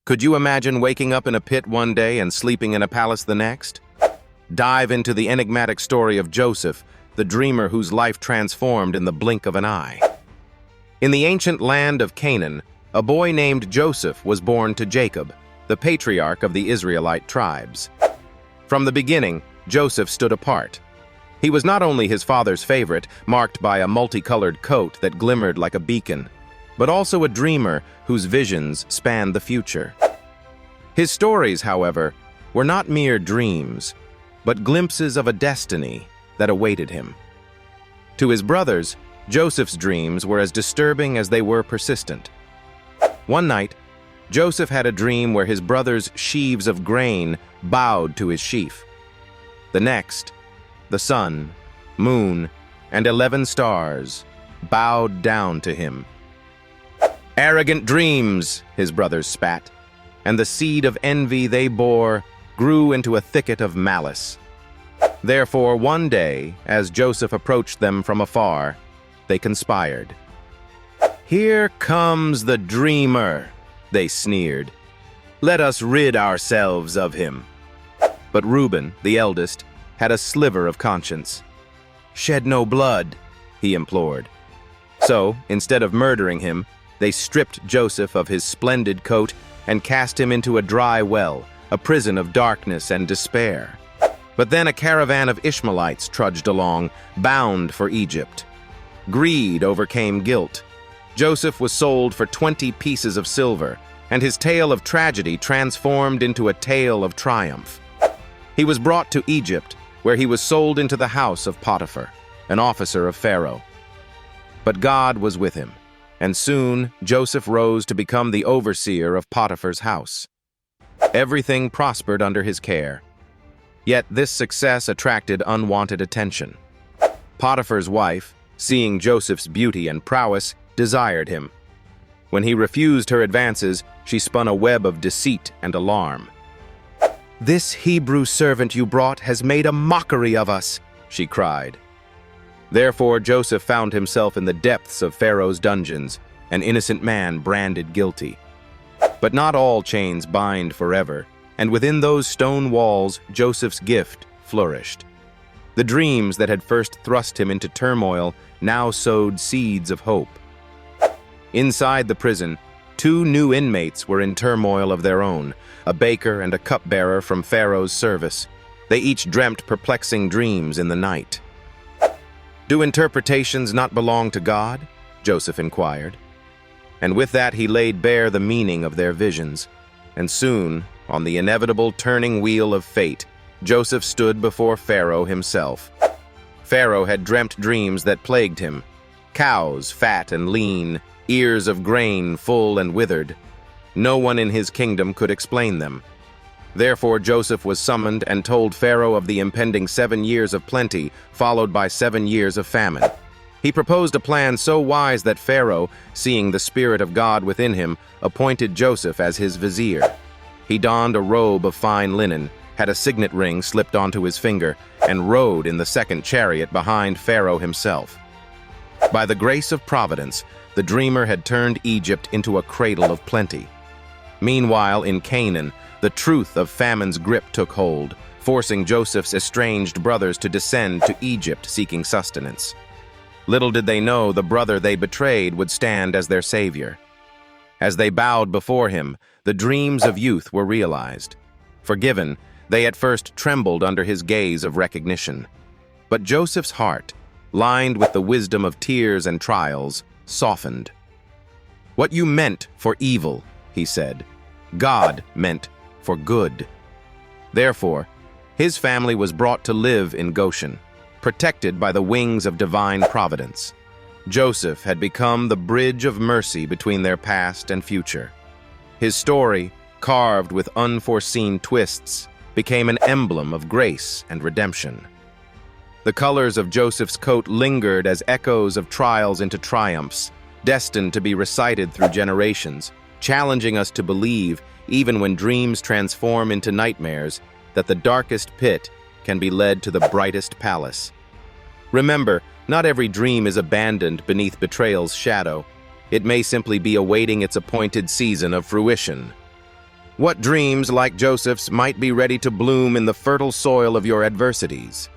Could you imagine waking up in a pit one day and sleeping in a palace the next? Dive into the enigmatic story of Joseph, the dreamer whose life transformed in the blink of an eye. In the ancient land of Canaan, a boy named Joseph was born to Jacob, the patriarch of the Israelite tribes. From the beginning, Joseph stood apart. He was not only his father's favorite, marked by a multicolored coat that glimmered like a beacon, but also a dreamer whose visions spanned the future. His stories, however, were not mere dreams, but glimpses of a destiny that awaited him. To his brothers, Joseph's dreams were as disturbing as they were persistent. One night, Joseph had a dream where his brothers' sheaves of grain bowed to his sheaf. The next, the sun, moon, and 11 stars bowed down to him. "Arrogant dreams," his brothers spat, and the seed of envy they bore grew into a thicket of malice. Therefore, one day, as Joseph approached them from afar, they conspired. "Here comes the dreamer," they sneered. "Let us rid ourselves of him." But Reuben, the eldest, had a sliver of conscience. "Shed no blood," he implored. So, instead of murdering him, they stripped Joseph of his splendid coat and cast him into a dry well, a prison of darkness and despair. But then a caravan of Ishmaelites trudged along, bound for Egypt. Greed overcame guilt. Joseph was sold for 20 pieces of silver, and his tale of tragedy transformed into a tale of triumph. He was brought to Egypt, where he was sold into the house of Potiphar, an officer of Pharaoh. But God was with him, and soon Joseph rose to become the overseer of Potiphar's house. Everything prospered under his care. Yet this success attracted unwanted attention. Potiphar's wife, seeing Joseph's beauty and prowess, desired him. When he refused her advances, she spun a web of deceit and alarm. "This Hebrew servant you brought has made a mockery of us," she cried. Therefore Joseph found himself in the depths of Pharaoh's dungeons, an innocent man branded guilty. But not all chains bind forever, and within those stone walls Joseph's gift flourished. The dreams that had first thrust him into turmoil now sowed seeds of hope. Inside the prison, 2 new inmates were in turmoil of their own, a baker and a cupbearer from Pharaoh's service. They each dreamt perplexing dreams in the night. "Do interpretations not belong to God?" Joseph inquired. And with that he laid bare the meaning of their visions. And soon, on the inevitable turning wheel of fate, Joseph stood before Pharaoh himself. Pharaoh had dreamt dreams that plagued him. Cows, fat and lean, ears of grain full and withered. No one in his kingdom could explain them. Therefore Joseph was summoned and told Pharaoh of the impending 7 years of plenty, followed by 7 years of famine. He proposed a plan so wise that Pharaoh, seeing the Spirit of God within him, appointed Joseph as his vizier. He donned a robe of fine linen, had a signet ring slipped onto his finger, and rode in the second chariot behind Pharaoh himself. By the grace of Providence, the dreamer had turned Egypt into a cradle of plenty. Meanwhile, in Canaan, the truth of famine's grip took hold, forcing Joseph's estranged brothers to descend to Egypt seeking sustenance. Little did they know the brother they betrayed would stand as their savior. As they bowed before him, the dreams of youth were realized. Forgiven, they at first trembled under his gaze of recognition. But Joseph's heart, lined with the wisdom of tears and trials, softened. "What you meant for evil," he said, "God meant for good." Therefore, his family was brought to live in Goshen, protected by the wings of divine providence. Joseph had become the bridge of mercy between their past and future. His story, carved with unforeseen twists, became an emblem of grace and redemption. The colors of Joseph's coat lingered as echoes of trials into triumphs, destined to be recited through generations, challenging us to believe, even when dreams transform into nightmares, that the darkest pit can be led to the brightest palace. Remember, not every dream is abandoned beneath betrayal's shadow. It may simply be awaiting its appointed season of fruition. What dreams, like Joseph's, might be ready to bloom in the fertile soil of your adversities?